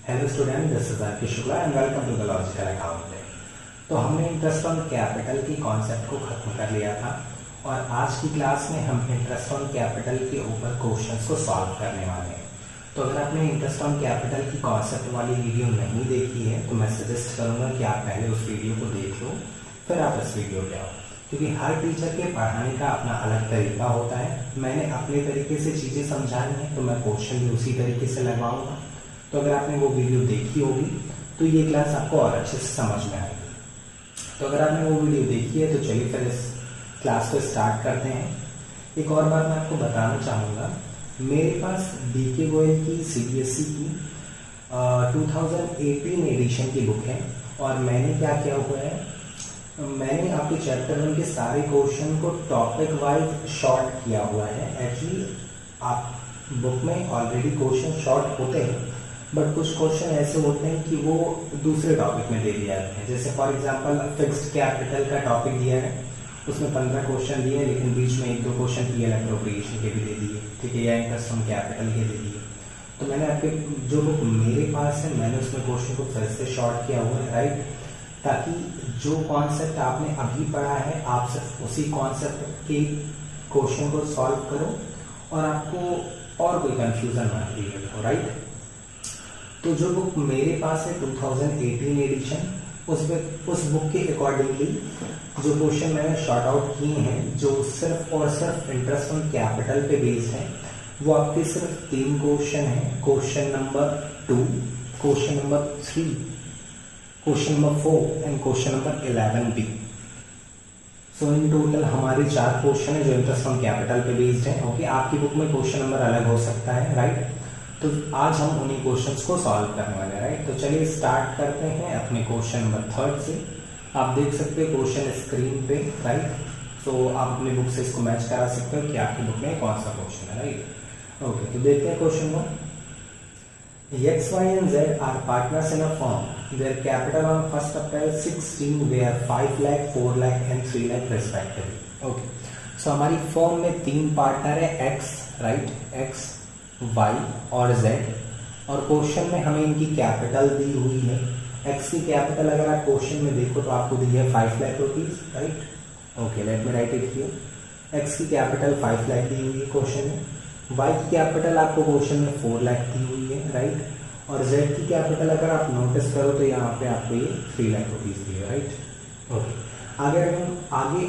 Hello student, this is R K Shukla and welcome to the logical accounting. तो हमने interest on capital की concept को खत्म कर लिया था और आज की क्लास में हम इंटरेस्ट ऑन कैपिटल के ऊपर क्वेश्चंस को सॉल्व करने वाले हैं। तो अगर आपने इंटरेस्ट ऑन कैपिटल की कॉन्सेप्ट वाली वीडियो नहीं देखी है तो मैं सजेस्ट करूंगा कि आप पहले उस वीडियो को देख लो, फिर आप इस वीडियो पे आओ, क्योंकि हर टीचर के पढ़ाने का अपना अलग तरीका होता है। मैंने अपने तरीके से चीज़ें समझानी है तो मैं क्वेश्चन भी उसी तरीके से लगाऊंगा। तो अगर आपने वो वीडियो देखी होगी तो ये क्लास आपको और अच्छे से समझ में आएगी। तो अगर आपने वो वीडियो देखी है तो चलिए फिर इस क्लास को स्टार्ट करते हैं। एक और बात मैं आपको बताना चाहूँगा, मेरे पास डीके गोयल की सीबीएसई की 2018 एडिशन की बुक है और मैंने क्या किया हुआ है, मैंने आपके चैप्टर 1 के सारे क्वेश्चन को टॉपिक वाइज शॉर्ट किया हुआ है। एक्चुअली आप बुक में ऑलरेडी क्वेश्चन शॉर्ट होते हैं, बट कुछ क्वेश्चन ऐसे होते हैं कि वो दूसरे टॉपिक में दे दिए जाते हैं। जैसे फॉर एग्जांपल फिक्स्ड कैपिटल का टॉपिक दिया है, उसमें 15 क्वेश्चन दिए हैं, लेकिन बीच में 1-2 क्वेश्चन पीएल एप्रोप्रिएशन के भी दे दिए, ठीक है, या इंटरेस्ट ऑन कैपिटल के दे दिए। तो मैंने आपके जो बुक मेरे पास है मैंने उसमें क्वेश्चन को फिर से शॉर्ट किया हुआ है, राइट, ताकि जो कॉन्सेप्ट आपने अभी पढ़ा है आप सिर्फ उसी कॉन्सेप्ट के क्वेश्चन को सॉल्व करो और आपको और कोई कंफ्यूजन ना क्रिएट हो, राइट। तो जो बुक मेरे पास है 2018 एडिशन, उस बुक के अकॉर्डिंगली जो क्वेश्चन मैंने शॉर्ट आउट किए हैं जो सिर्फ और सिर्फ इंटरेस्ट ऑन कैपिटल पे बेस्ड है, वो आपके सिर्फ 3 क्वेश्चन हैं। Question number 2, question number 3, question number 4 and question number 11B। So in total हमारे 4 क्वेश्चन है जो इंटरेस्ट ऑन कैपिटल पे बेस्ड है। ओके, आपकी बुक में क्वेश्चन नंबर अलग हो सकता है, राइट। तो आज हम उन्हीं क्वेश्चंस को सॉल्व करने वाले हैं, राइट। तो चलिए स्टार्ट करते हैं अपने क्वेश्चन नंबर 3 से। आप देख सकते हैं क्वेश्चन स्क्रीन पे, राइट। तो आप अपनी बुक से इसको मैच करा सकते हो कि आपकी बुक में कौन सा क्वेश्चन है, राइट। ओके, तो देखते हैं क्वेश्चन को। X, Y and Z are partners in a firm. Their capital on 1st April 16 were 5 lakh, 4 lakh and 3 lakh respectively. Okay. So हमारी फर्म में 3 पार्टनर है, X, राइट, X, Y और Z, और question में हमें इनकी capital दी हुई है। X की कैपिटल अगर आप क्वेश्चन में देखो तो आपको दी है 5 lakh rupees, right. Okay, let me right it here. X की कैपिटल 5 लाख दी हुई है क्वेश्चन में। Y की कैपिटल आपको क्वेश्चन में 4 लाख दी हुई है, राइट। और Z की कैपिटल अगर आप नोटिस करो तो यहाँ पे आपको ये 3 लाख रुपीज दी है, राइट। ओके, आगे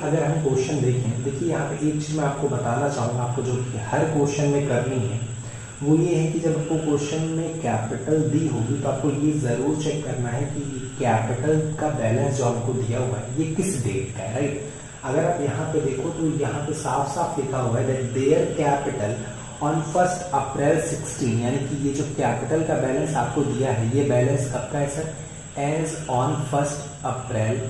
अगर हम क्वेश्चन देखें, देखिए यहाँ पे एक चीज मैं आपको बताना चाहूँगा, आपको जो हर क्वेश्चन में करनी है वो ये है कि जब आपको क्वेश्चन में कैपिटल दी होगी तो आपको ये जरूर चेक करना है कि कैपिटल का बैलेंस जो आपको दिया हुआ है ये किस डेट का है, राइट। अगर आप यहाँ पे देखो तो यहाँ पे साफ साफ लिखा हुआ है that their capital on 1st अप्रैल 16, यानी कि ये जो कैपिटल का बैलेंस आपको दिया है ये बैलेंस कब का है सर, एज ऑन 1st अप्रैल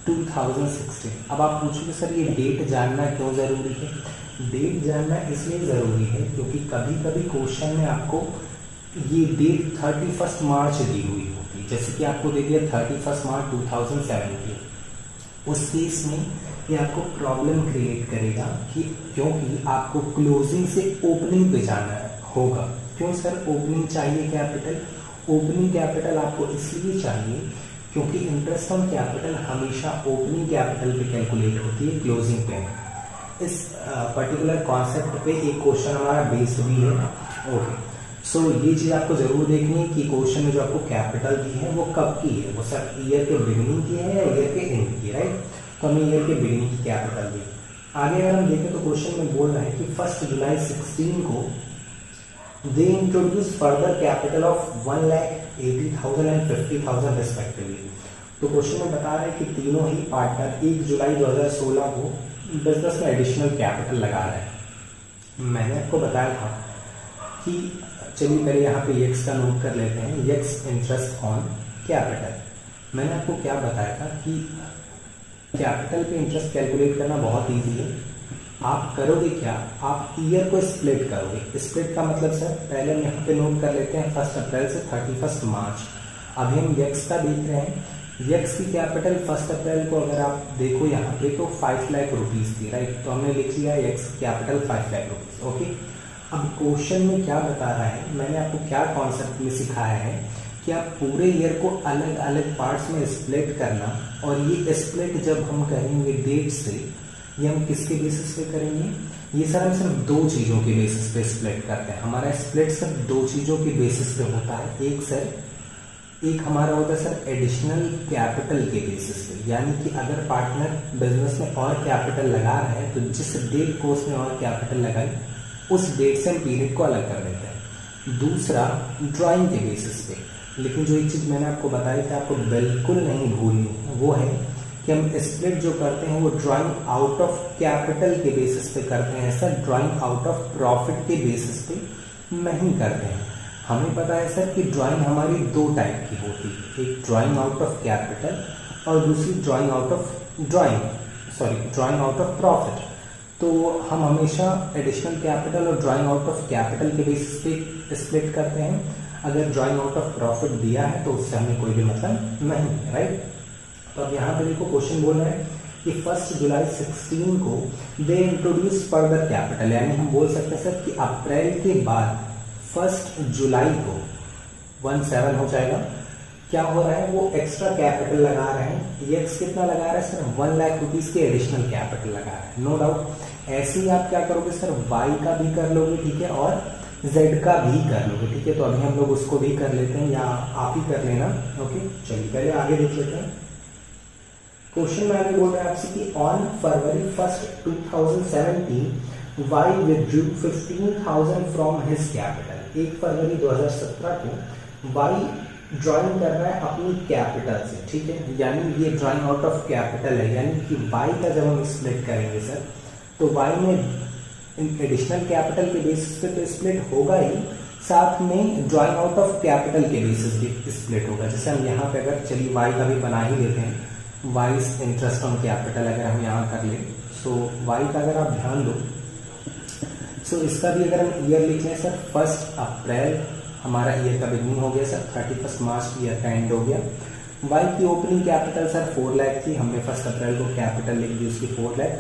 2016। अब आप पूछोगे सर ये डेट जानना क्यों जरूरी है। डेट जानना इसलिए ज़रूरी है क्योंकि कभी कभी क्वेश्चन में आपको ये डेट 31 मार्च दी हुई होती है, जैसे कि आपको दे दिया 31 मार्च 2017। उस केस में ये आपको प्रॉब्लम क्रिएट करेगा कि क्योंकि आपको क्लोजिंग से ओपनिंग पे जाना होगा। क्यों सर ओपनिंग चाहिए कैपिटल? ओपनिंग कैपिटल आपको इसलिए चाहिए क्योंकि इंटरेस्ट ऑन कैपिटल हमेशा ओपनिंग कैपिटल पे कैलकुलेट होती है, क्लोजिंग पे। इस पर्टिकुलर कॉन्सेप्ट पे एक क्वेश्चन हमारा बेस्ड भी है। ओके, सो ये चीज़ आपको जरूर देखनी है कि क्वेश्चन में जो आपको कैपिटल दी है वो कब की है, वो सर ईयर के बिगिनिंग की है या ईयर के एंड की, राइट। तो हमें ईयर के बिगिनिंग की कैपिटल दी। आगे अगर हम देखें तो क्वेश्चन में बोल रहे हैं कि 1 जुलाई 16 को they introduce further capital of 1,80,000 and 50,000 respectively. तो क्वेश्चन में बता रहे हैं कि तीनों ही पार्टनर 1 जुलाई 2016 को बिजनेस में एडिशनल कैपिटल लगा रहे हैं। मैंने आपको बताया था कि चलिए पहले यहाँ पे एक्स का नोट कर लेते हैं, एक्स इंटरेस्ट ऑन कैपिटल। मैंने आपको क्या बताया था कि कैपिटल पे इंटरेस्ट कैलकुलेट करना बहुत इजी है। आप करोगे क्या, आप ईयर को स्प्लिट करोगे। स्प्लिट का मतलब सर पहले हम यहाँ पे नोट कर लेते हैं 1 अप्रैल से 31 मार्च। अभी हम एक्स का देख रहे हैं, एक्स की कैपिटल 1 अप्रैल को अगर आप देखो यहाँ पे तो 5 लाख रुपीज थी, राइट। तो हमने लिख लिया x capital 5 lakh rupees. Okay, अब क्वेश्चन में क्या बता रहा है, मैंने आपको क्या कॉन्सेप्ट में सिखाया है क्या पूरे ईयर को अलग अलग पार्ट्स में स्प्लिट करना, और ये स्प्लिट जब हम करेंगे डेट से, ये हम किसके बेसिस पे करेंगे? ये सर हम सिर्फ दो चीज़ों के बेसिस पे स्प्लिट करते हैं। हमारा स्प्लिट सिर्फ दो चीज़ों के बेसिस पे होता है। एक हमारा होता है सर एडिशनल कैपिटल के बेसिस पे, यानी कि अगर पार्टनर बिजनेस में और कैपिटल लगा रहा है तो जिस डेट को उसने और कैपिटल लगाई उस डेट से हम पीरियड को अलग कर देते हैं। दूसरा ड्राइंग के बेसिस पे, लेकिन जो एक चीज़ मैंने आपको बताई थी आपको बिल्कुल नहीं भूलनी, वो है कि हम स्प्लिट जो करते हैं वो ड्राइंग आउट ऑफ कैपिटल के बेसिस पे करते हैं sir, drawing out of profit के बेसिस पे नहीं करते हैं। हमें पता है सर कि ड्राइंग हमारी दो टाइप की होती है, एक ड्राइंग आउट ऑफ कैपिटल और दूसरी ड्राइंग आउट ऑफ प्रॉफिट। तो हम हमेशा एडिशनल कैपिटल और ड्राइंग आउट ऑफ कैपिटल के बेसिस पे स्प्लिट करते हैं। अगर ड्राइंग आउट ऑफ प्रॉफिट दिया है तो उससे हमें कोई भी मतलब नहीं है, राइट। तो अब यहाँ पे देखो क्वेश्चन बोल रहा है कि 1 जुलाई 16 को दे इंट्रोड्यूस फर्दर कैपिटल, यानी हम बोल सकते हैं सर कि अप्रैल के बाद 1 जुलाई को 17 हो जाएगा। क्या हो रहा है, वो एक्स्ट्रा कैपिटल लगा रहे हैं। यस कितना लगा रहा है सर? 1 लाख रुपीज के एडिशनल कैपिटल लगा रहा है, नो डाउट। ऐसे ही आप क्या करोगे सर, वाई का भी कर लोगे, ठीक है, और जेड का भी कर लोगे, ठीक है। तो अभी हम लोग उसको भी कर लेते हैं, या आप ही कर लेना, ओके। चलिए पहले आगे देख लेते हैं। क्वेश्चन में आगे बोल रहा है आपसे कि on February 1, 2017 Y withdrew 15,000 from his capital. 1 फरवरी 2017 को वाई ड्राइंग कर रहा है अपनी कैपिटल से, ठीक है, यानी ये ड्राइंग आउट ऑफ कैपिटल है, यानी कि वाई का जब हम स्प्लिट करेंगे सर तो वाई में एडिशनल कैपिटल के बेसिस पे तो स्प्लिट होगा ही, साथ में ड्राइंग आउट ऑफ कैपिटल के बेसिस पे स्प्लिट होगा। जैसे हम यहाँ पे अगर चलिए वाई का भी बना ही लेते हैं, वाई इंटरेस्ट ऑन कैपिटल अगर हम यहाँ कर ले, सो वाई का अगर आप ध्यान दो, सो इसका भी अगर हम ईयर लिख लें सर 1 अप्रैल हमारा ईयर का बिगनिंग हो गया सर, 31 मार्च ईयर का एंड हो गया। वाई की ओपनिंग कैपिटल सर 4 लाख थी, हमने 1 अप्रैल को कैपिटल लिख दी उसकी 4 लाख।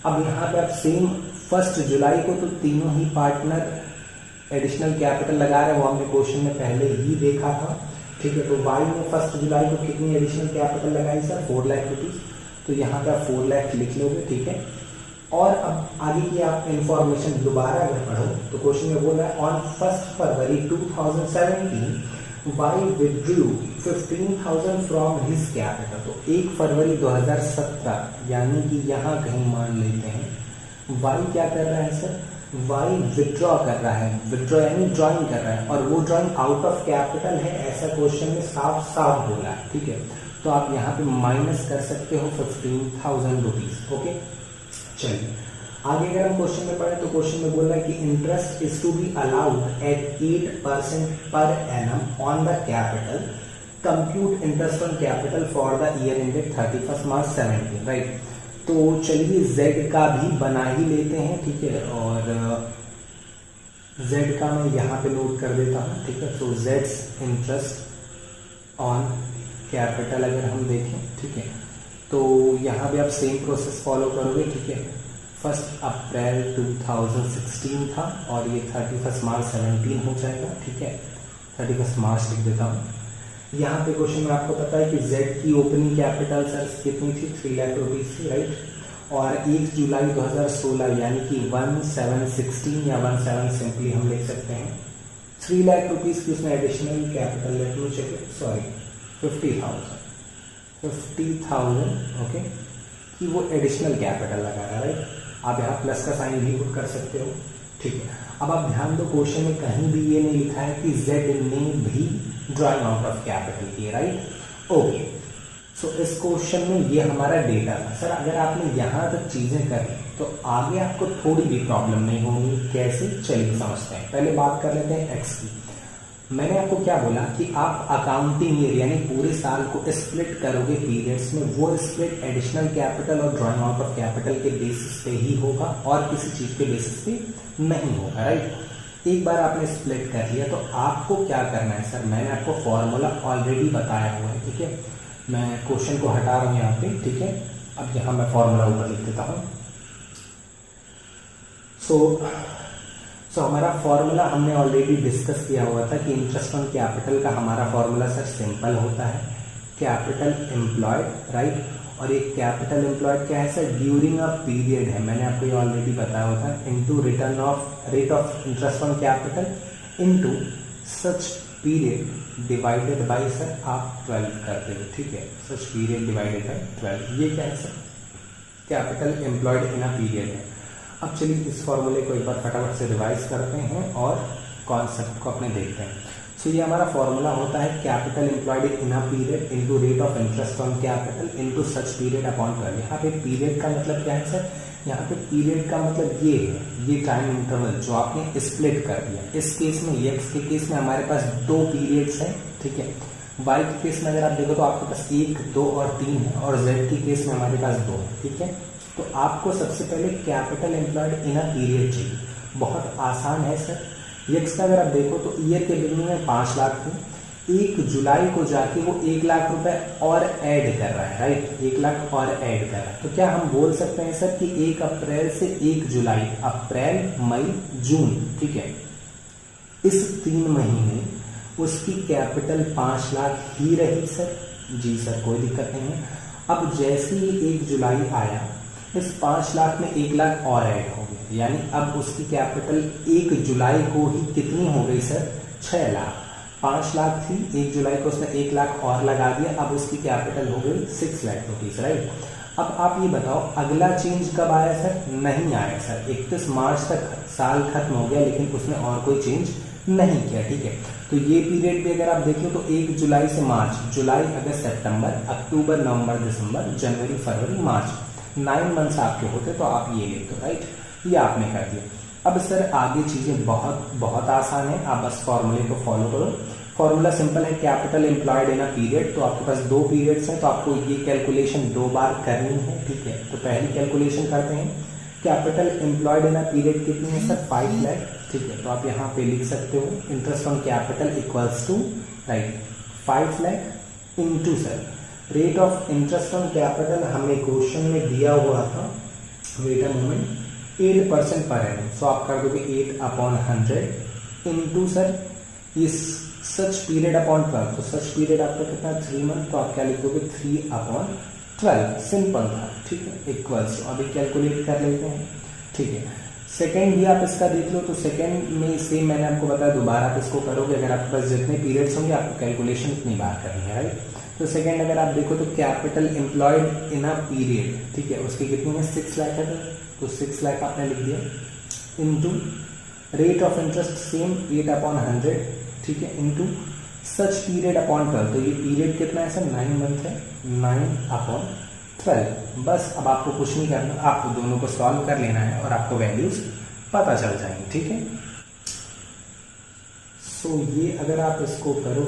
अब यहाँ पे आप सेम 1 जुलाई को तो तीनों ही पार्टनर एडिशनल कैपिटल लगा रहे हैं, वो हमने क्वेश्चन में पहले ही देखा था, ठीक है। तो वाई ने 1 जुलाई को कितनी एडिशनल कैपिटल लगाई सर? 4 लाख रुपीज। तो यहाँ पे आप 4 लाख लिख लोगे, ठीक है। और अब आगे की आप इंफॉर्मेशन दोबारा अगर पढ़ो तो क्वेश्चन में बोल रहा है on 1 February 2017 Y withdrew 15,000 from his capital. तो 1 फरवरी 2017 यानी कि यहाँ कहीं मान लेते हैं वाई क्या कर रहा है सर? वाई विथड्रॉ कर रहा है, विथड्रॉ यानी ड्राइंग कर रहा है, और वो ड्राइंग आउट ऑफ कैपिटल है, ऐसा क्वेश्चन में साफ साफ बोला है, ठीक है। तो आप यहाँ पे माइनस कर सकते हो 15,000 रुपीज, ओके। चलिए आगे अगर हम क्वेश्चन में पढ़े तो क्वेश्चन में बोल रहा है कि interest is to be allowed at 8% per annum on the capital, compute interest on capital for the year ended 31 March 17, right. तो चलिए जेड का भी बना ही लेते हैं, ठीक है, और जेड का मैं यहाँ पे नोट कर देता हूँ, ठीक है। तो जेड्स इंटरेस्ट ऑन कैपिटल अगर हम देखें, ठीक है, तो यहाँ भी आप सेम प्रोसेस फॉलो करोगे, ठीक है। 1 अप्रैल 2016 था और ये 31 मार्च 17 हो जाएगा, ठीक है। 31 मार्च लिख देता हूँ। यहाँ पे क्वेश्चन में आपको पता है कि जेड की ओपनिंग कैपिटल सर कितनी थी? 3 लाख रुपीज थी, राइट। और 1 जुलाई 2016 यानी कि 1716 या 17 सिंपली हम लिख सकते हैं 3 लाख रुपीज की उसने additional capital, let me check, sorry 50,000 okay, कि वो एडिशनल कैपिटल लगा रहा है, राइट। आप यहाँ प्लस का साइन भी पुट कर सकते हो, ठीक है। अब आप ध्यान दो क्वेश्चन में कहीं भी ये नहीं लिखा है कि जेड ने भी ड्राइंग आउट ऑफ कैपिटल किया, राइट, ओके। सो इस क्वेश्चन में ये हमारा डेटा था सर। अगर आपने यहाँ तक चीजें करी तो आगे आपको थोड़ी भी प्रॉब्लम नहीं होगी। कैसे? चलिए समझते हैं। पहले बात कर लेते हैं एक्स की। मैंने आपको क्या बोला कि आप अकाउंटिंग ईयर यानी पूरे साल को स्प्लिट करोगे पीरियड्स में, वो स्प्लिट एडिशनल कैपिटल और ड्राइंग आउट ऑफ कैपिटल के बेसिस पे ही होगा और किसी चीज के बेसिस पे नहीं होगा, राइट। एक बार आपने स्प्लिट कर लिया तो आपको क्या करना है सर? मैंने आपको फॉर्मूला ऑलरेडी बताया हुआ है, ठीक है। मैं क्वेश्चन को हटा रहा हूं यहाँ पे, ठीक है। अब यहाँ मैं फॉर्मूला ऊपर लिख देता हूँ। सो सो हमारा फॉर्मूला हमने ऑलरेडी डिस्कस किया हुआ था कि इंटरेस्ट ऑन कैपिटल का हमारा फॉर्मूला सर सिंपल होता है, कैपिटल एम्प्लॉयड, राइट। और एक कैपिटल एम्प्लॉयड क्या है सर, ड्यूरिंग अ पीरियड है, मैंने आपको ये ऑलरेडी बताया हुआ था, into rate of interest on capital into such period divided by sir आप 12 करते हो, ठीक है, सच पीरियड डिवाइडेड बाय 12। ये क्या है sir, capital employed in a period है। अब चलिए इस फॉर्मूले को एक बार फटाफट से रिवाइज करते हैं और कॉन्सेप्ट को अपने देखते हैं। सो ये हमारा फॉर्मूला होता है capital employed in a period into rate of interest on capital into such period upon 12। यहाँ पे पीरियड का मतलब क्या है सर, यहाँ पे पीरियड का मतलब ये है, ये टाइम इंटरवल जो आपने स्प्लिट कर दिया। इस केस में एक्स के केस में हमारे पास 2 पीरियड्स हैं, ठीक है। वाई के केस में अगर आप देखो तो आपके पास 1, 2 और 3 है, और जेड के केस में हमारे पास 2 है, ठीक है। तो आपको सबसे पहले capital employed in a period चाहिए, बहुत आसान है सर। एक्स का अगर आप देखो तो ईयर के बिगिनिंग में 5 लाख थी, 1 जुलाई को जाके वो 1 लाख रुपए और ऐड कर रहा है, राइट, 1 लाख और ऐड कर रहा है। तो क्या हम बोल सकते हैं सर कि 1 अप्रैल से 1 जुलाई, अप्रैल मई जून, ठीक है, इस 3 महीने उसकी कैपिटल 5 लाख ही रही सर? जी सर, कोई दिक्कत नहीं है। अब जैसे ही 1 जुलाई आया, इस 5 लाख में 1 लाख और ऐड हो गया, यानी अब उसकी कैपिटल 1 जुलाई को ही कितनी हो गई सर, 6 लाख। 5 लाख थी, 1 जुलाई को उसने 1 लाख और लगा दिया, अब उसकी कैपिटल हो गई 6 लाख रुपीज, राइट। अब आप ये बताओ अगला चेंज कब आया सर? नहीं आया सर, 31 मार्च तक साल खत्म हो गया, लेकिन उसने और कोई चेंज नहीं किया, ठीक है। तो ये पीरियड भी अगर आप देख लो तो 1 जुलाई से मार्च, जुलाई, अगस्त, सितंबर, अक्टूबर, नवंबर, दिसंबर, जनवरी, फरवरी, मार्च, 9 मंथ्स आपके होते, तो आप ये लिख दो, राइट। ये आपने कर दिया। अब सर आगे चीजें बहुत बहुत आसान है, आप बस फॉर्मूले को फॉलो करो। फॉर्मूला सिंपल है, capital employed in a period. तो आपके पास 2 पीरियड्स हैं, तो आपको ये कैलकुलेशन 2 बार करनी है, ठीक है। तो पहली कैलकुलेशन करते हैं, capital employed in a period कितनी है सर? 5 लाख, ठीक है। तो आप यहाँ पे लिख सकते हो interest on capital equals to, right, 5 lakh into sir rate of interest on capital हमें क्वेश्चन में दिया हुआ था, wait a moment, 8% per annum. सो आप कर दोगे 8/100 इंटू सर इस सच पीरियड अपॉन 12। तो सच पीरियड आपका कितना, 3 मंथ, तो आप क्या लिख दोगे 3/12। सिंपल था, ठीक है, इक्वल्स। अभी कैलकुलेट कर लेते हैं, ठीक है। सेकेंड भी आप इसका देख लो, तो सेकेंड में सेम मैंने आपको बताया, दोबारा आप इसको करोगे, अगर आपके पास जितने पीरियड्स होंगे आपको कैलकुलेशन इतनी बार करनी है, राइट। तो सेकेंड अगर आप देखो तो capital employed in a period, ठीक है, उसकी कितनी है, 6 लाख है, तो 6 लाख आपने लिख दिया into rate of interest same 8/100, ठीक है, इंटू सच पीरियड अपॉन 12। तो ये पीरियड कितना है सर, 9 मंथ है, 9/12। बस अब आपको कुछ नहीं करना, आपको दोनों को सॉल्व कर लेना है और आपको वैल्यूज पता चल जाएंगी, ठीक है। सो ये अगर आप इसको करो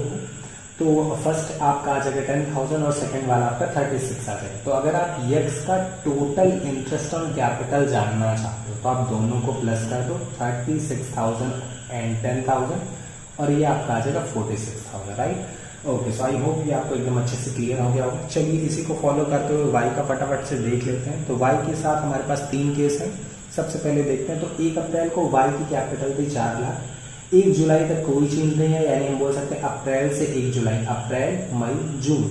तो फर्स्ट आपका आ जाएगा 10,000 और सेकंड वाला आपका 36 आ जाएगा। तो अगर आप यक्स का टोटल इंटरेस्ट ऑन कैपिटल जानना चाहते हो तो आप दोनों को प्लस कर दो, 36,000 एंड 10,000, और ये आपका आ जाएगा 46,000, right. Okay, so I hope ये आपको एकदम अच्छे से क्लियर हो गया होगा। चलिए इसी को फॉलो करते हुए वाई का फटाफट से देख लेते हैं। तो वाई के साथ हमारे पास 3 केस हैं। सबसे पहले देखते हैं, तो 1 अप्रैल को वाई की कैपिटल थी 4 लाख, 1 जुलाई तक कोई चेंज नहीं है, यानी हम बोल सकते हैं अप्रैल से 1 जुलाई, अप्रैल, मई, जून,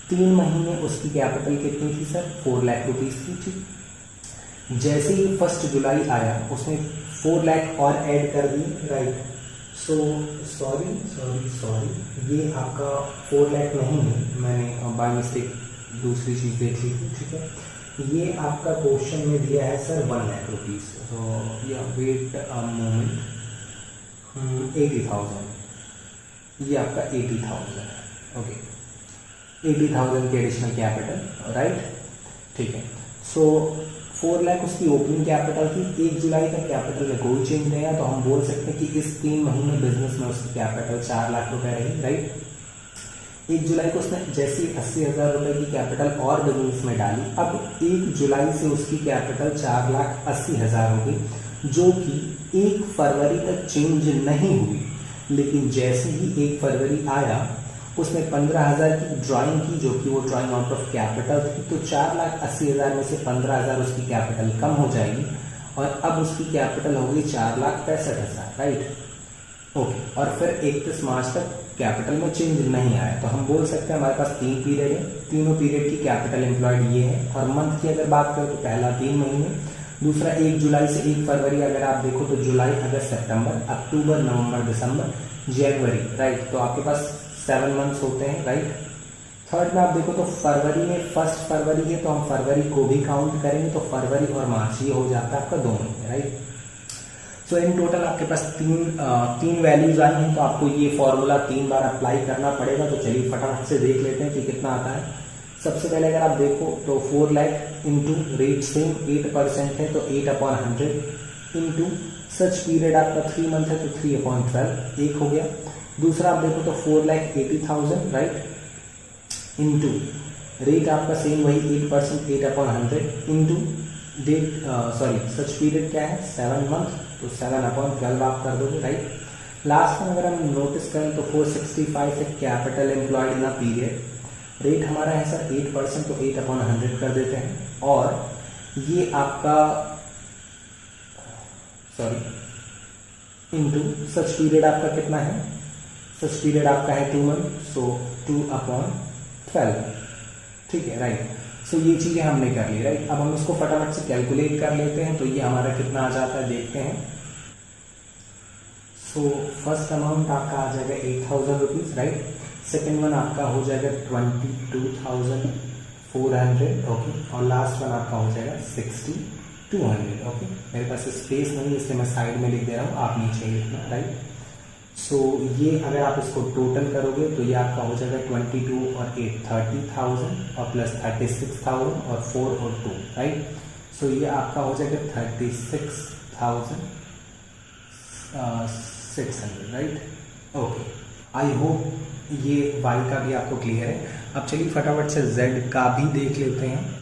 3 महीने उसकी कैपिटल कितनी थी सर? 4 लाख रुपीज थी, ठीक। जैसे ही 1 जुलाई आया उसने 4 लाख और ऐड कर दिए, राइट। सो सॉरी, ये आपका 4 लाख नहीं है, मैंने बाय मिस्टेक दूसरी चीज देख ली थी, ठीक है। ये आपका क्वेश्चन में दिया है सर 1 लाख रुपीज। तो या वेट अ मोमेंट, 80,000, ये आपका 80,000 है, ओके, 80,000 की एडिशनल कैपिटल, राइट, ठीक है। सो 4 लाख उसकी ओपनिंग कैपिटल थी, 1 जुलाई तक कैपिटल में कोई चेंज नहीं आया, तो हम बोल सकते हैं कि इस 3 महीने बिजनेस में उसकी कैपिटल 4 लाख रुपए रही, राइट। 1 जुलाई को उसने जैसे 80,000 रुपए की कैपिटल और बिजनेस में डाली, अब 1 जुलाई से उसकी कैपिटल 4,80,000 हो गई, जो कि 1 फरवरी तक चेंज नहीं हुई। लेकिन जैसे ही 1 फरवरी आया उसने 15,000 की ड्राइंग की, जो कि वो ड्राइंग आउट ऑफ कैपिटल थी, तो 4,80,000 में से 15,000 उसकी कैपिटल कम हो जाएगी और अब उसकी कैपिटल होगी 4,65,000, राइट। ओके, और फिर 31 मार्च तक कैपिटल में चेंज नहीं आया, तो हम बोल सकते हैं हमारे पास 3 पीरियड है, तीनों पीरियड की कैपिटल एम्प्लॉयड ये है। और मंथ की अगर बात करें तो पहला 3 महीने, दूसरा 1 जुलाई से 1 फरवरी, अगर आप देखो तो जुलाई, अगस्त, सितंबर, अक्टूबर, नवंबर, दिसंबर, जनवरी, राइट। तो आपके पास 7 मंथ्स होते हैं, राइट। थर्ड में आप देखो तो फरवरी में 1 फरवरी है, तो हम फरवरी को भी काउंट करेंगे, तो फरवरी और मार्च ये हो जाता है आपका 2 महीने, राइट। सो इन टोटल आपके पास तीन वैल्यूज आई हैं, तो आपको ये फॉर्मूला 3 बार अप्लाई करना पड़ेगा। तो चलिए फटाफट से देख लेते हैं कि कितना आता है। सबसे पहले अगर आप देखो तो 4 लाख इंटू रेट सेम 8% है, तो 8/100 इंटू सच पीरियड आपका 3 मंथ है, तो 3/12 एक हो गया। दूसरा आप देखो तो 4,80,000, राइट, इंटू रेट आपका सेम वही 8%, 8/100 इंटू डेट, सॉरी सच पीरियड क्या है 7 मंथ, तो 7/12 आप कर दोगे, राइट। लास्ट में अगर हम नोटिस करें तो 465 है capital employed in a period, rate हमारा है सर 8%, तो 8/100 कर देते हैं। और ये आपका सॉरी इंटू सच पीरियड आपका कितना है, सच पीरियड आपका है 2 मंथ, सो 2/12, ठीक है, राइट। सो ये चीजें हमने कर ली, राइट। अब हम इसको फटाफट से कैलकुलेट कर लेते हैं, तो ये हमारा कितना आ जाता है देखते हैं। सो फर्स्ट अमाउंट आपका आ जाएगा 8,000 रुपीज, राइट। सेकेंड वन आपका हो जाएगा 22,400, ओके। और लास्ट वन आपका हो जाएगा 6,200, ओके। मेरे पास स्पेस नहीं है इसलिए मैं साइड में लिख दे रहा हूँ, आप नीचे ही लिखना, राइट। सो ये अगर आप इसको टोटल करोगे तो ये आपका हो जाएगा 22 और 8 30,000 और प्लस 36,000 और 4 और 2, राइट। सो ये आपका हो जाएगा 36,600, राइट। ओके, आई होप ये वाई का भी आपको क्लियर है। अब चलिए फटाफट से जेड का भी देख लेते हैं।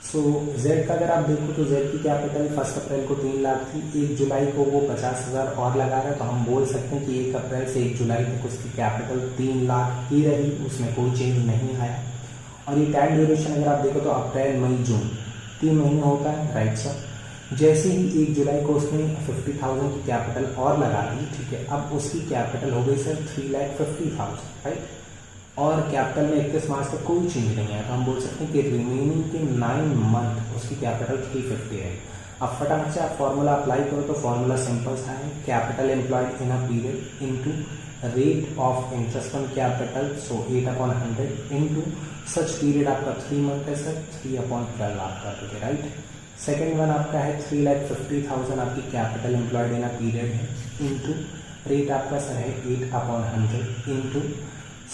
सो जेड का अगर आप देखो तो जेड की कैपिटल 1 अप्रैल को 3 लाख थी, 1 जुलाई को वो 50,000 और लगा रहा है, तो हम बोल सकते हैं कि 1 अप्रैल से 1 जुलाई तक उसकी कैपिटल 3 लाख ही रही, उसमें कोई चेंज नहीं आया। और ये टाइम ड्यूरेशन अगर आप देखो तो अप्रैल, मई, जून 3 महीने होता है, राइट सर। जैसे ही 1 जुलाई को उसने 50,000 की कैपिटल और लगा दी, ठीक है, अब उसकी कैपिटल हो गई सर 3,50,000, राइट। और कैपिटल में 31 मार्च तक कोई चेंज नहीं आया, तो हम बोल सकते हैं कि रिमेनिंग के 9 मंथ उसकी कैपिटल 350 है। अब फटाफट से आप फॉर्मूला अप्लाई करो तो फॉर्मूला सिंपल सा है, capital employed in a period into rate of interest on capital, so 8/100 into such period आपका 3 मंथ है सर, 3/12 आप कर दोगे, राइट। सेकेंड वन आपका है 3,50,000 आपकी capital employed in a period है, इनटू रेट आपका सर है 8/100 इनटू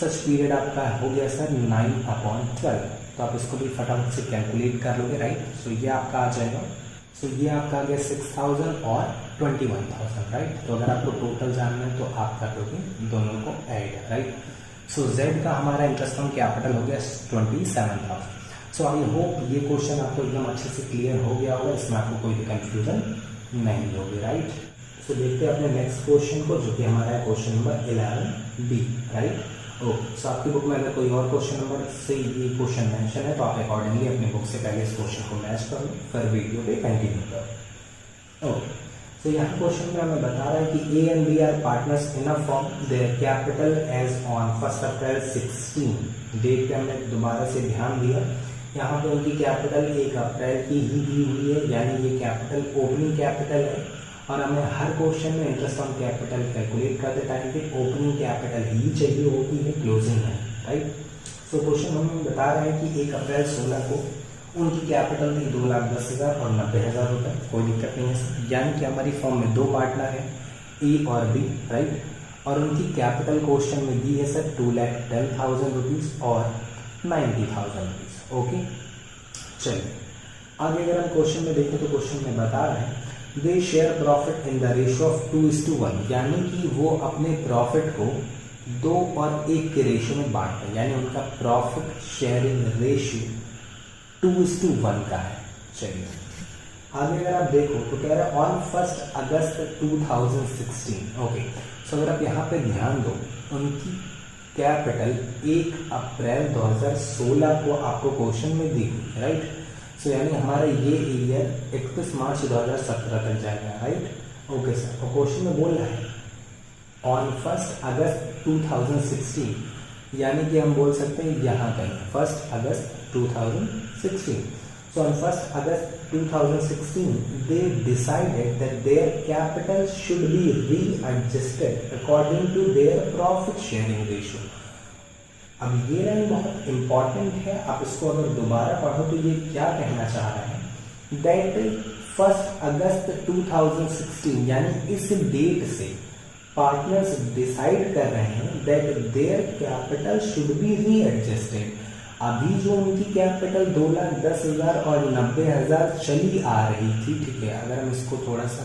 सच पीरियड आपका हो गया सर 9/12, तो आप इसको भी फटाफट से कैलकुलेट कर लोगे, राइट। सो ये आपका आ जाएगा, सो ये आपका आ गया 6,000 और 21,000, राइट। तो अगर आपको टोटल जानना है तो आप कर दोगे दोनों को ऐड, राइट। सो जेड का हमारा इंटरेस्ट ऑन कैपिटल हो गया 27,000। सो आई होप ये क्वेश्चन आपको एकदम अच्छे से क्लियर हो गया होगा, इसमें आपको कोई भी कंफ्यूजन नहीं होगी, राइट। सो देखते हैं अपने नेक्स्ट क्वेश्चन को, जो कि हमारा है question number 11B, right. Okay, so आपकी बुक में अगर कोई और क्वेश्चन नंबर से ये क्वेश्चन मेंशन है तो आप अकॉर्डिंगली अपनी बुक से पहले इस क्वेश्चन को मैच कर लो, फिर वीडियो पे कंटिन्यू करो। ओके, सो यहाँ क्वेश्चन में हमें बता रहा है कि A and B are partners in a firm, their capital as on 1 April 16, date पे हमने दोबारा से ध्यान दिया, यहाँ पे उनकी कैपिटल 1 अप्रैल की ही दी हुई है, यानी ये कैपिटल ओपनिंग कैपिटल है। और हमें हर क्वेश्चन में इंटरेस्ट ऑन कैपिटल कैलकुलेट करते टाइम पे ओपनिंग कैपिटल ही चाहिए होती है, क्लोजिंग है, राइट। सो क्वेश्चन हमें बता रहा है कि 1 अप्रैल 16 को उनकी कैपिटल थी 2,10,000 और 90,000 रुपये, कोई दिक्कत नहीं है, यानी कि हमारी फॉर्म में 2 पार्टनर है ए और बी, राइट। और उनकी कैपिटल क्वेश्चन में दी है सर 2,10,000 रुपीज़ और 90,000 रुपीज़, ओके। चलिए आगे अगर हम क्वेश्चन में देखें तो क्वेश्चन में बता रहे हैं they share profit in the ratio of 2:1, यानी कि वो अपने प्रॉफिट को 2 और 1 के रेशियो में बांटते हैं, यानी उनका प्रॉफिट शेयरिंग रेशियो 2:1 का है। चलिए आगे अगर आप देखो तो कह रहा है ऑन 1 अगस्त 2016, ओके। सो अगर आप यहाँ पे ध्यान दो, उनकी कैपिटल 1 अप्रैल 2016 को आपको क्वेश्चन में दी हुई, राइट। सो यानी हमारा ये ईयर 31 मार्च 2017 तक जाएगा, राइट। ओके सर, और क्वेश्चन में बोल रहा है ऑन 1 अगस्त 2016, यानी कि हम बोल सकते हैं यहाँ कहीं 1 अगस्त 2016. So on 1 August 2016, they decided that their capital should be readjusted according to their profit sharing ratio. अब ये लाइन बहुत इंपॉर्टेंट है, आप इसको अगर दोबारा पढ़ो तो ये क्या कहना चाह रहा है, दैट 1 अगस्त 2016 यानी इस डेट से पार्टनर्स डिसाइड कर रहे हैं that their capital should be readjusted. अभी जो उनकी कैपिटल 2,10,000 और 90,000 चली आ रही थी, ठीक है, अगर हम इसको थोड़ा सा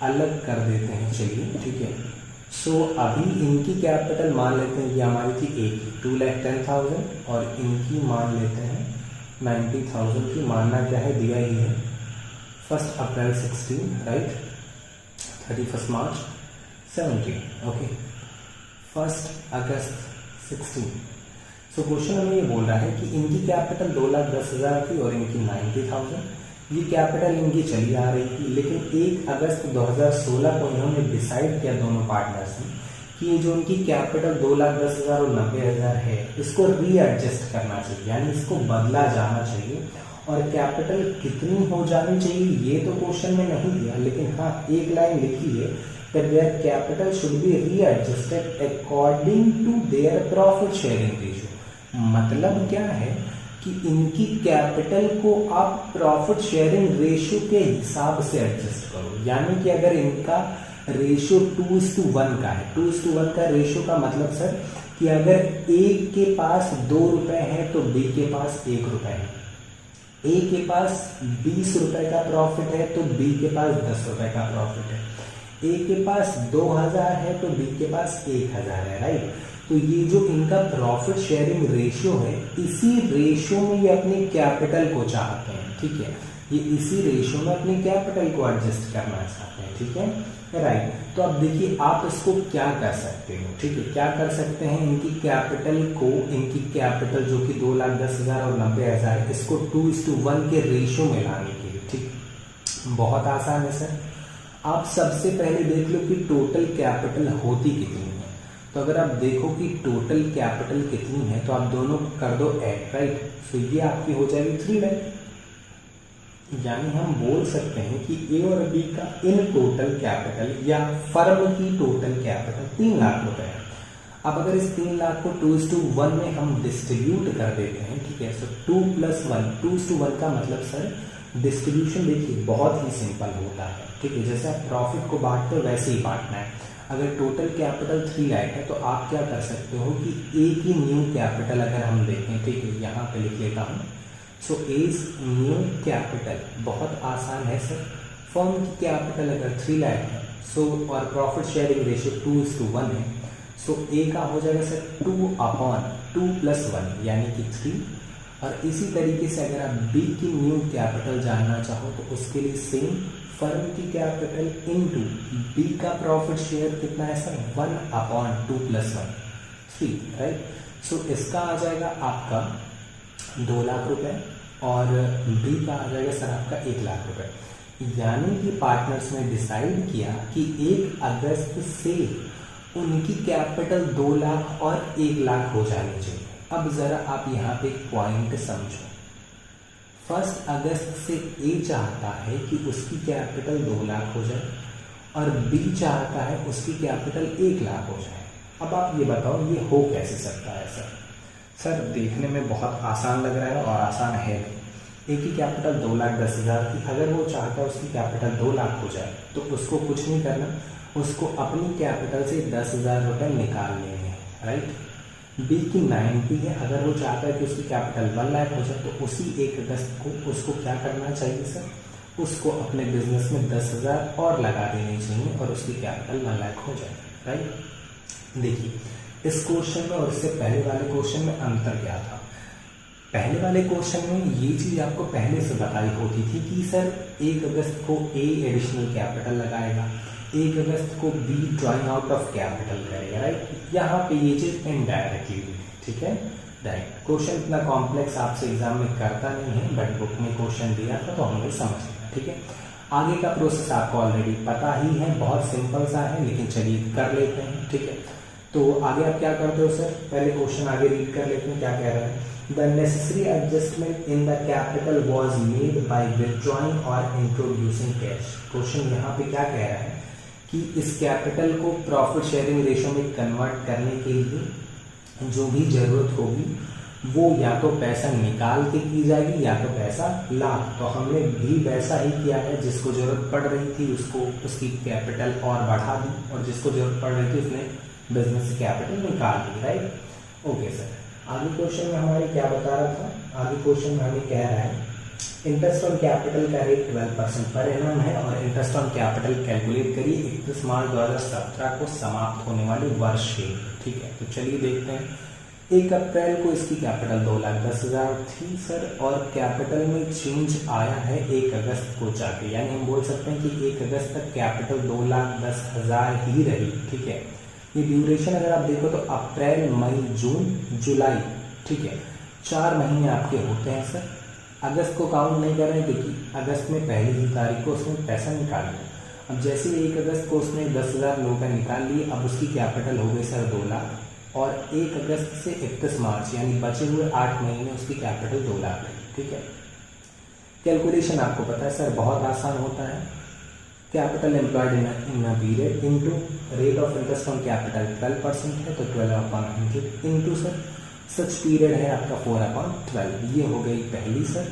अलग कर देते हैं, चलिए ठीक है. सो अभी इनकी कैपिटल मान लेते हैं, ये हमारी थी एक ही 2,10,000 और इनकी मान लेते हैं 90,000 की. मानना क्या है, दिया ही है 1 अप्रैल 16, राइट, 31 मार्च 17, ओके, 1 अगस्त 16. तो क्वेश्चन हमें ये बोल रहा है कि इनकी कैपिटल 2,10,000 थी और इनकी 90,000. ये कैपिटल इनकी चली आ रही थी, लेकिन 1 अगस्त 2016 को इन्होंने डिसाइड किया दोनों पार्टनर्स ने कि ये जो उनकी कैपिटल 2,10,000 और 90,000 है इसको रीएडजस्ट करना चाहिए, यानी इसको बदला जाना चाहिए. और कैपिटल कितनी हो जानी चाहिए ये तो क्वेश्चन में नहीं दिया, लेकिन हाँ एक लाइन लिखी है that their capital should be readjusted according to their profit sharing ratio. मतलब क्या है कि इनकी कैपिटल को आप प्रॉफिट शेयरिंग रेशियो के हिसाब से एडजस्ट करो. यानी कि अगर इनका रेशियो 2:1 का है, 2:1 का रेशियो का मतलब सर कि अगर ए के पास 2 रुपए है तो बी के पास 1 रुपए है, ए के पास 20 रुपए का प्रॉफिट है तो बी के पास 10 रुपए का प्रॉफिट है, ए के पास 2,000 है तो बी के पास 1,000 है, राइट. तो ये जो इनका प्रॉफिट शेयरिंग रेशियो है, इसी रेशियो में ये अपनी कैपिटल को चाहते हैं, ठीक है, ये इसी रेशियो में अपनी कैपिटल को एडजस्ट करना चाहते हैं, ठीक है, राइट. तो अब देखिए आप इसको क्या कर सकते हो, ठीक है, क्या कर सकते हैं, इनकी कैपिटल को, इनकी कैपिटल जो कि 2,10,000 और 90,000 है, इसको 2:1 के रेशियो में लाने के लिए, ठीक, बहुत आसान है सर. आप सबसे पहले देख लो कि टोटल कैपिटल होती कितनी है. तो अगर आप देखो कि टोटल कैपिटल कितनी है तो आप दोनों कर दो ऐड, राइट. तो ये आपकी हो जाएगी 3 लाख. यानी हम बोल सकते हैं कि ए और बी का इन टोटल कैपिटल या फर्म की टोटल कैपिटल 3 लाख रुपए है. अब अगर इस 3 लाख को 2:1 में हम डिस्ट्रीब्यूट कर देते हैं, ठीक है, सो 2 + 1, 2:1 का मतलब सर डिस्ट्रीब्यूशन देखिए बहुत ही सिंपल होता है, ठीक है, जैसे आप प्रॉफिट को बांटते हो वैसे ही बांटना है. अगर टोटल कैपिटल 3 लाख है तो आप क्या कर सकते हो कि ए की न्यू कैपिटल अगर हम देखें, ठीक है, यहाँ पे लिख लेता हूँ. सो एज न्यू कैपिटल बहुत आसान है सर. फर्म की कैपिटल अगर 3 लाख है सो और प्रॉफिट शेयरिंग रेशियो 2:1 है, सो ए का हो जाएगा सर 2/2 + 1 यानी कि 3. और इसी तरीके से अगर आप बी की न्यू कैपिटल जानना चाहो तो उसके लिए सेम, फर्म की कैपिटल इनटू बी का प्रॉफिट शेयर कितना है सर 1/2 + 1 3, राइट. सो इसका आ जाएगा आपका 2 लाख रुपए और बी का आ जाएगा सर आपका 1 लाख रुपए. यानी कि पार्टनर्स ने डिसाइड किया कि 1 अगस्त से उनकी कैपिटल 2 लाख और 1 लाख हो जानी चाहिए. अब जरा आप यहाँ पे एक पॉइंट समझो. 1 अगस्त से ए चाहता है कि उसकी कैपिटल 2 लाख हो जाए और बी चाहता है उसकी कैपिटल 1 लाख हो जाए. अब आप ये बताओ ये हो कैसे सकता है सर? सर देखने में बहुत आसान लग रहा है और आसान है नहीं. ए की कैपिटल 2,10,000 थी, अगर वो चाहता है उसकी कैपिटल 2 लाख हो जाए तो उसको कुछ नहीं करना, उसको अपनी कैपिटल से 10,000 रुपये निकाल लेंगे, राइट. बी की 90 है, अगर वो चाहता है कि उसकी कैपिटल 1 लाख हो जाए तो उसी 1 अगस्त को उसको क्या करना चाहिए सर, उसको अपने बिजनेस में 10,000 और लगा देनी चाहिए और उसकी कैपिटल 1 लाख हो जाए, राइट. देखिए इस क्वेश्चन में और इससे पहले वाले क्वेश्चन में अंतर क्या था. पहले वाले क्वेश्चन में ये चीज आपको पहले से बताई होती थी कि सर 1 अगस्त को ए एडिशनल कैपिटल लगाएगा, 1 अगस्त को B drawing out of capital करेगा, राइट. यहाँ पे ये चीज इनडायरेक्टली, ठीक है. राइट, क्वेश्चन इतना कॉम्प्लेक्स आपसे एग्जाम में करता नहीं है, बट बुक में क्वेश्चन दिया था तो हमें समझ लिया। ठीक है, आगे का प्रोसेस आपको ऑलरेडी पता ही है, बहुत सिंपल सा है, लेकिन चलिए कर लेते हैं। ठीक है, तो आगे आप क्या करते हो सर, पहले क्वेश्चन आगे रीड कर लेते हैं, क्या कह रहा है। The necessary adjustment in the capital was made by withdrawing और इंट्रोड्यूसिंग कैश। क्वेश्चन यहाँ पे क्या कह रहा है कि इस कैपिटल को प्रॉफिट शेयरिंग रेशो में कन्वर्ट करने के लिए जो भी जरूरत होगी वो या तो पैसा निकाल के की जाएगी या तो पैसा ला। तो हमने भी वैसा ही किया है, जिसको जरूरत पड़ रही थी उसको उसकी कैपिटल और बढ़ा दी, और जिसको जरूरत पड़ रही थी उसने बिजनेस से कैपिटल निकाल दी। Right, okay sir. आगे क्वेश्चन में हमारे क्या बता रहा था, आगे क्वेश्चन में हमें कह रहा है इंटरेस्ट ऑन कैपिटल का रेट 12% पर एनम है, और इंटरेस्ट ऑन कैपिटल कैलकुलेट करिए 31 मार्च 2017 को समाप्त होने वाले वर्ष के। ठीक है, तो चलिए देखते हैं। 1 अप्रैल को इसकी कैपिटल 2,10,000 थी सर, और कैपिटल में चेंज आया है 1 अगस्त को जाके, यानी हम बोल सकते हैं कि 1 अगस्त तक कैपिटल 2,10,000 ही रही। ठीक है, ये ड्यूरेशन अगर आप देखो तो अप्रैल, मई, जून, जुलाई। ठीक है, 4 महीने आपके होते हैं सर। अगस्त को काउंट नहीं कर रहे हैं क्योंकि अगस्त में पहली ही तारीख को उसने पैसा निकाल लिया। अब जैसे 1 अगस्त को उसने 10,000 रुपये निकाल लिए, अब उसकी कैपिटल हो गई सर 2 लाख, और 1 अगस्त से 31 मार्च यानी बचे हुए 8 महीने उसकी कैपिटल 2 लाख है। ठीक है, कैलकुलेशन आपको पता है सर, बहुत आसान होता है। Capital employed in a period into rate of interest on capital 12% है, तो 12/100 इंटू सर सच पीरियड है आपका 4/12। ये हो गई पहली सर।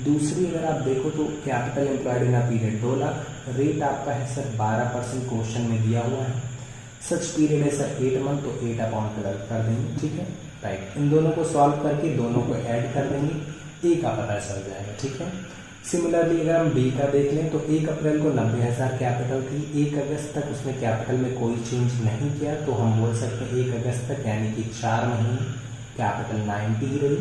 दूसरी अगर आप देखो तो capital employed in a period 2 lakh, rate आपका है सर 12% क्वेश्चन में दिया हुआ है। सच पीरियड है सर 8 मंथ, तो 8/12 कर देंगे। ठीक है, राइट, इन दोनों को सॉल्व करके दोनों को ऐड कर देंगे, ए का पता चल जाएगा। ठीक है, सिमिलरली अगर हम बी का देख लें तो 1 अप्रैल को 90,000 कैपिटल थी, 1 अगस्त तक उसने कैपिटल में कोई चेंज नहीं किया, तो हम बोल सकते हैं 1 अगस्त तक यानी कि 4 महीने कैपिटल 90 ही रही।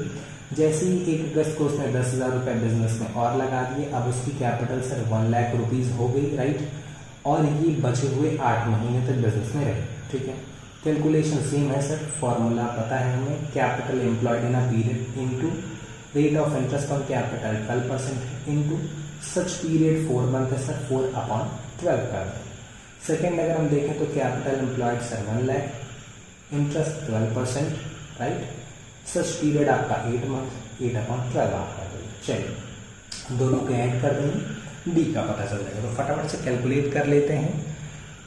जैसे ही 1 अगस्त को उसने 10,000 रुपये बिजनेस में और लगा दिए, अब उसकी कैपिटल सर 1 लाख रुपीज़ हो गई। राइट, और ये बचे हुए 8 महीने तक बिजनेस में रहे। ठीक है, कैलकुलेशन सेम है सर, फॉर्मूला पता है हमें, capital employed in a period into rate of interest on capital 12% into such period 4 month है सर, 4/12 कर दें। सेकेंड अगर हम देखें तो capital employed sir 1 lakh, interest 12%, right, such period आपका 8 मंथ, 8/12 आप कर देंगे। चलिए दोनों को ऐड कर देंगे, डी का पता चल जाएगा। तो फटाफट से कैलकुलेट कर लेते हैं।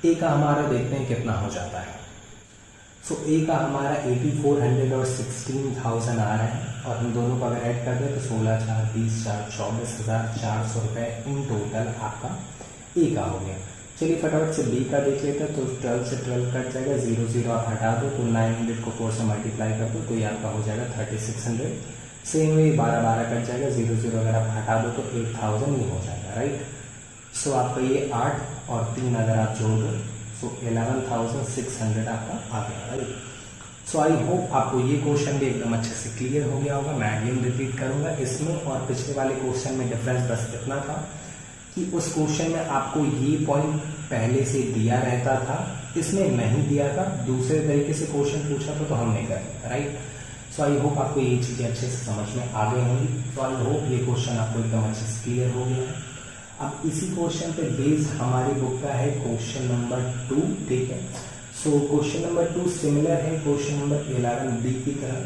ए का हमारा देखते हैं कितना हो जाता है। सो ए का हमारा 8400 और 16,000 आ रहा है, और हम दोनों को अगर ऐड कर दें तो 16, 4, 20, 4, 24,400 रुपये इन टोटल आपका ए का हो गया। चलिए फटाफट से बी का देख लेते हैं। तो 12 से 12 कट जाएगा, 0 0 आप हटा दो तो 900 को 4 से मल्टीप्लाई कर दो तो ये आपका हो जाएगा 3600। सेम वे 12 12 कट जाएगा, 0 0 अगर आप हटा दो तो 8000 ही हो जाएगा। राइट, सो आपका ये 8 और 3 अगर आप जोड़ दो सो 11,600 आपका आ गया। राइट, सो आई होप आपको ये क्वेश्चन भी एकदम अच्छे से क्लियर हो गया होगा। मैं अगेन रिपीट करूंगा, इसमें और पिछले वाले क्वेश्चन में डिफरेंस बस इतना था कि उस क्वेश्चन में आपको ये पॉइंट पहले से दिया रहता था, इसमें नहीं दिया था, दूसरे तरीके से क्वेश्चन पूछा था तो हम नहीं करेंगे। राइट, सो आई होप आपको ये चीज़ें अच्छे से समझ में आ गई होंगी। तो आई होप ये क्वेश्चन आपको एकदम अच्छे से क्लियर हो गया है। अब इसी क्वेश्चन पे बेस्ड हमारी बुक का है क्वेश्चन नंबर 2। ठीक है, सो क्वेश्चन नंबर 2 सिमिलर है क्वेश्चन नंबर 11 बी की तरह,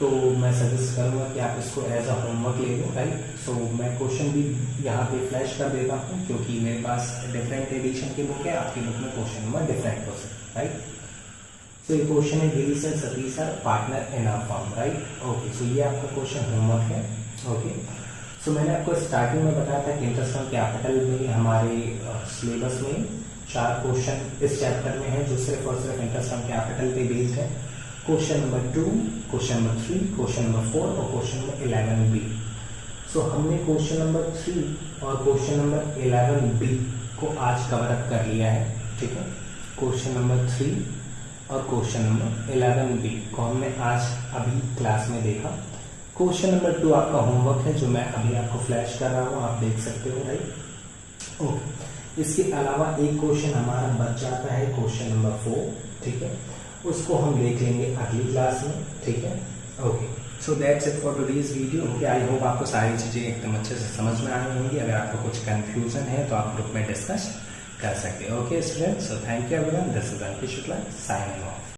तो मैं सजेस्ट करूँगा कि आप इसको एज अ होमवर्क ले लो। राइट, सो मैं क्वेश्चन भी यहाँ पे फ्लैश कर देता हूँ क्योंकि मेरे पास डिफरेंट एडिशन की बुक है, आपकी बुक में क्वेश्चन नंबर डिफरेंट हो सकता है। राइट, सो ये क्वेश्चन है Girish and Satish are partner in a firm. Right, okay, so ये आपका क्वेश्चन होमवर्क है। ओके, सो मैंने आपको स्टार्टिंग में बताया था कि इंटरेस्ट ऑन कैपिटल में हमारे सिलेबस में 4 क्वेश्चन इस चैप्टर में है जो सिर्फ और सिर्फ इंटरेस्ट ऑन कैपिटल पे बेस्ड है। Question number 2, question number 3, question number 4 और क्वेश्चन नंबर 11 बी। सो हमने क्वेश्चन नंबर 3 और क्वेश्चन नंबर 11 बी को आज कवर अप कर लिया है। ठीक है, क्वेश्चन नंबर 3 और क्वेश्चन नंबर 11 बी को हमने आज अभी क्लास में देखा। क्वेश्चन नंबर 2 आपका होमवर्क है जो मैं अभी आपको फ्लैश कर रहा हूँ, आप देख सकते हो। राइट, ओके, इसके अलावा एक क्वेश्चन हमारा बच जाता है क्वेश्चन नंबर 4। ठीक है, उसको हम देख लेंगे अगली क्लास में। ठीक है, okay, so that's it for today's video. Okay, I hope आपको सारी चीज़ें एकदम अच्छे से समझ में आई होंगी। अगर आपको कुछ कंफ्यूजन है तो आप ग्रुप में डिस्कस कर सकते हैं। Okay students, so thank you everyone, this is Ankit Shukla signing off.